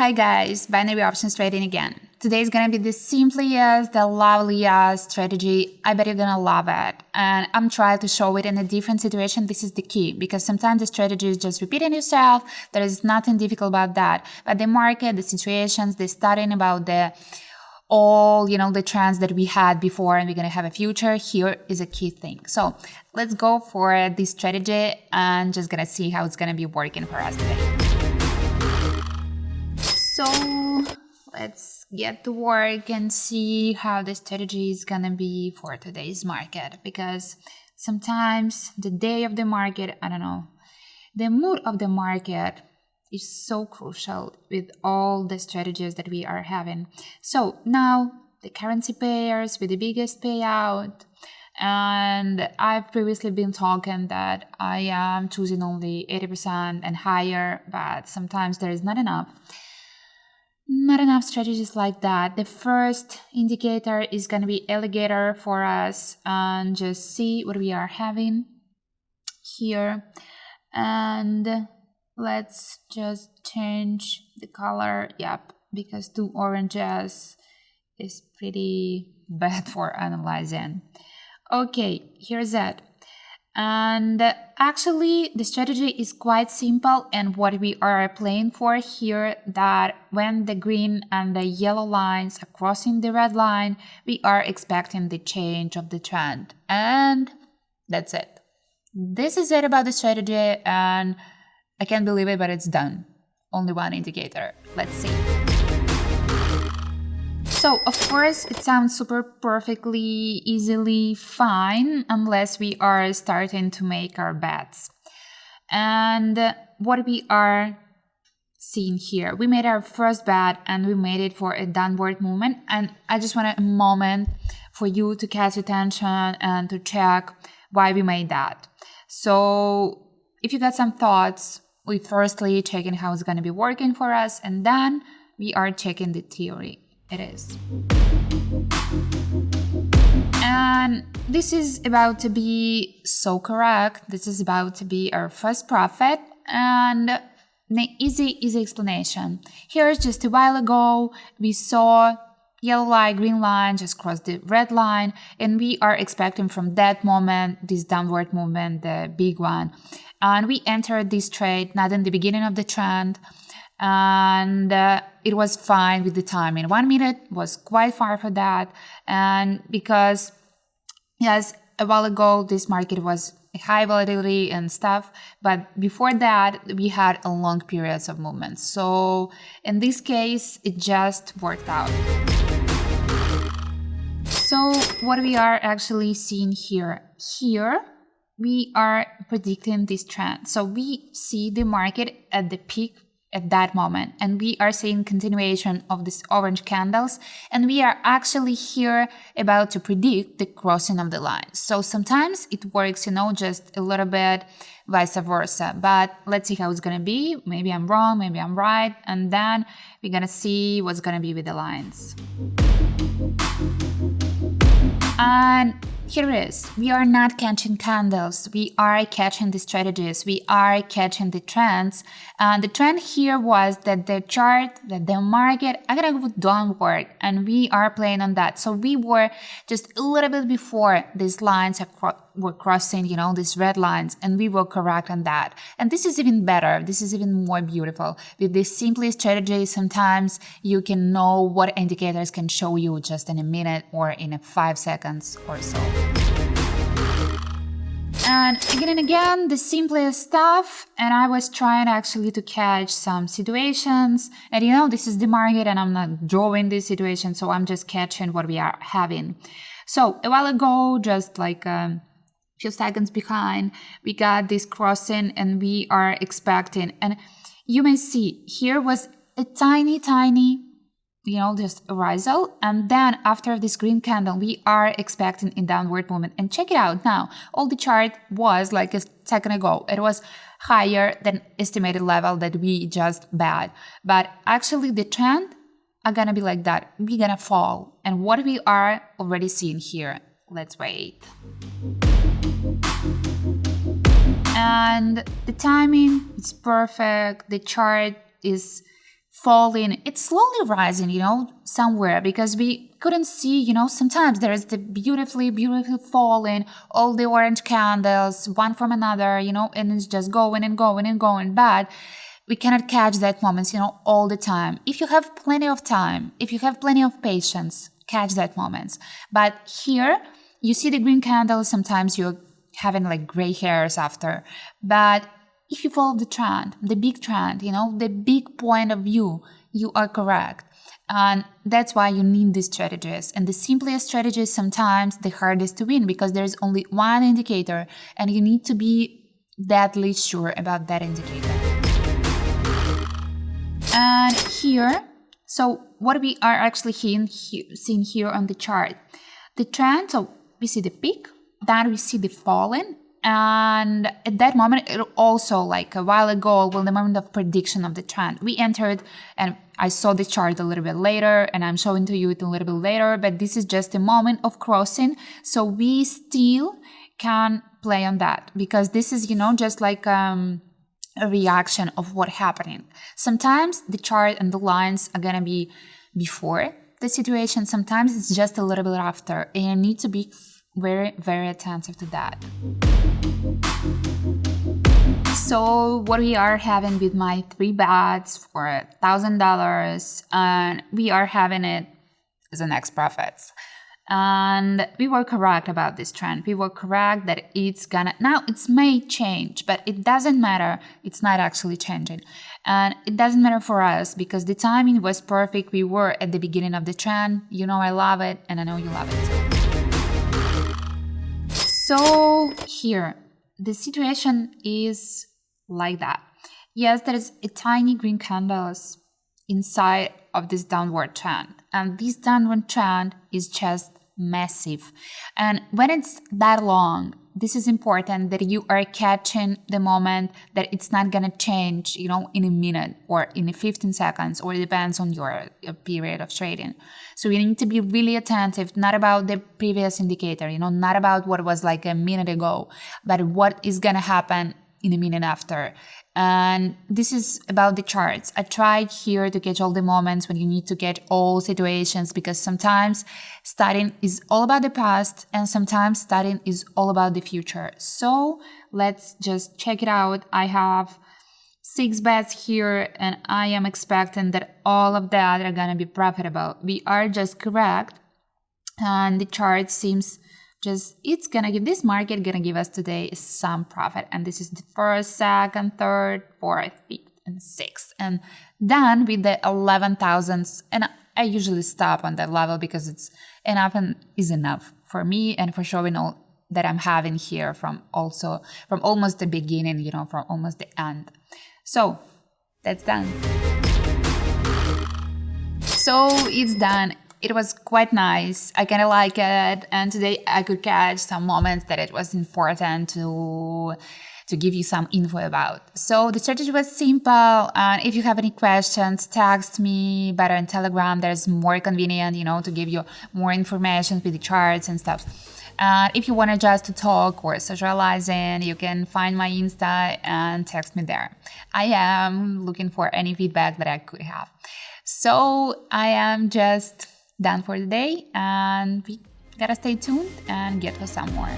Hi guys, binary options trading again. Today is gonna be the simplest, the loveliest strategy. I bet you're gonna love it. And I'm trying to show it in a different situation. This is the key because sometimes the strategy is just repeating yourself. There is nothing difficult about that. But the market, the situations, the studying about the the trends that we had before and we're gonna have a future, here is a key thing. So let's go for this strategy and just gonna see how it's gonna be working for us today. So let's get to work and see how the strategy is gonna be for today's market, because sometimes the day of the market, the mood of the market is so crucial with all the strategies that we are having. So now the currency pairs with the biggest payout, and I've previously been talking that I am choosing only 80% and higher, but sometimes there is not enough strategies like that. The first indicator is going to be alligator for us, and just see what we are having here. And let's just change the color. Yep, because two oranges is pretty bad for analyzing. Okay, here's it. And actually the strategy is quite simple, and what we are playing for here, that when the green and the yellow lines are crossing the red line, we are expecting the change of the trend. And that's it. This is it about the strategy, and I can't believe it, but it's done. Only one indicator. Let's see. So, of course, it sounds super perfectly, easily fine, unless we are starting to make our bets. And what we are seeing here, we made our first bet and we made it for a downward movement. And I just want a moment for you to catch attention and to check why we made that. So, if you got some thoughts, we firstly checking how it's going to be working for us, and then we are checking the theory. It is. And this is about to be so correct. This is about to be our first profit, and the easy explanation. Here's just a while ago, we saw yellow line, green line just cross the red line, and we are expecting from that moment, this downward movement, the big one. And we entered this trade not in the beginning of the trend, and it was fine with the timing. 1 minute was quite far for that, and because yes, a while ago this market was high volatility and stuff, but before that we had a long periods of movement. So in this case it just worked out. So what we are actually seeing here we are predicting this trend. So we see the market at the peak at that moment, and we are seeing continuation of these orange candles, and we are actually here about to predict the crossing of the line. So sometimes it works, just a little bit vice versa, but let's see how it's gonna be. Maybe I'm wrong, maybe I'm right, and then we're gonna see what's gonna be with the lines. And here it is. We are not catching candles. We are catching the strategies. We are catching the trends. And the trend here was that the chart, that the market are gonna go downward, and we are playing on that. So we were just a little bit before these lines were crossing, these red lines, and we were correct on that. And this is even better. This is even more beautiful. With this simple strategy, sometimes you can know what indicators can show you just in a minute or in 5 seconds or so. And again, the simplest stuff, and I was trying actually to catch some situations, and this is the market and I'm not drawing this situation, so I'm just catching what we are having. So a while ago, just like a few seconds behind, we got this crossing and we are expecting, and you may see here was a tiny just a risal, and then after this green candle we are expecting a downward movement. And check it out now, all the chart was like a second ago, it was higher than estimated level that we just bet, but actually the trend are gonna be like that, we're gonna fall. And what we are already seeing here, let's wait. And the timing is perfect, the chart is falling, it's slowly rising, somewhere, because we couldn't see, sometimes there is the beautifully falling, all the orange candles, one from another, and it's just going and going and going. But we cannot catch that moment, all the time. If you have plenty of time, if you have plenty of patience, catch that moment. But here, you see the green candle, sometimes you're having like gray hairs after. But if you follow the trend, the big trend, the big point of view, you are correct. And that's why you need these strategies. And the simplest strategy is sometimes the hardest to win, because there's only one indicator and you need to be deadly sure about that indicator. And here, so what we are actually seeing here on the chart, the trend, so we see the peak, then we see the falling. And at that moment, it also, like a while ago, the moment of prediction of the trend, we entered, and I saw the chart a little bit later, and I'm showing to you it a little bit later, but this is just a moment of crossing. So we still can play on that, because this is, just like a reaction of what happening. Sometimes the chart and the lines are going to be before the situation. Sometimes it's just a little bit after, and you need to be very, very attentive to that. So what we are having with my 3 bets for $1,000, and we are having it as an X profits. And we were correct about this trend. We were correct that now it may change, but it doesn't matter. It's not actually changing. And it doesn't matter for us, because the timing was perfect. We were at the beginning of the trend. I love it, and I know you love it too. So here, the situation is like that. Yes, there is a tiny green candles inside of this downward trend. And this downward trend is just massive. And when it's that long, this is important that you are catching the moment, that it's not going to change, in a minute or in 15 seconds, or it depends on your period of trading. So you need to be really attentive, not about the previous indicator, not about what was like a minute ago, but what is going to happen in a minute after. And this is about the charts. I tried here to catch all the moments when you need to catch all situations, because sometimes studying is all about the past and sometimes studying is all about the future. So let's just check it out. I have 6 bets here, and I am expecting that all of that are gonna be profitable. We are just correct, and the chart seems this market gonna give us today some profit. And this is the first, second, third, fourth, fifth, and sixth. And then with the 11,000s, and I usually stop on that level because it's enough and is enough for me and for showing all that I'm having here from almost the beginning, from almost the end. So that's done. So it's done. It was quite nice. I kind of like it. And today I could catch some moments that it was important to give you some info about. So the strategy was simple. And if you have any questions, text me better on Telegram. There's more convenient, to give you more information with the charts and stuff. And if you want just to talk or socializing, you can find my Insta and text me there. I am looking for any feedback that I could have. So I am just done for the day, and we gotta stay tuned and get for some more.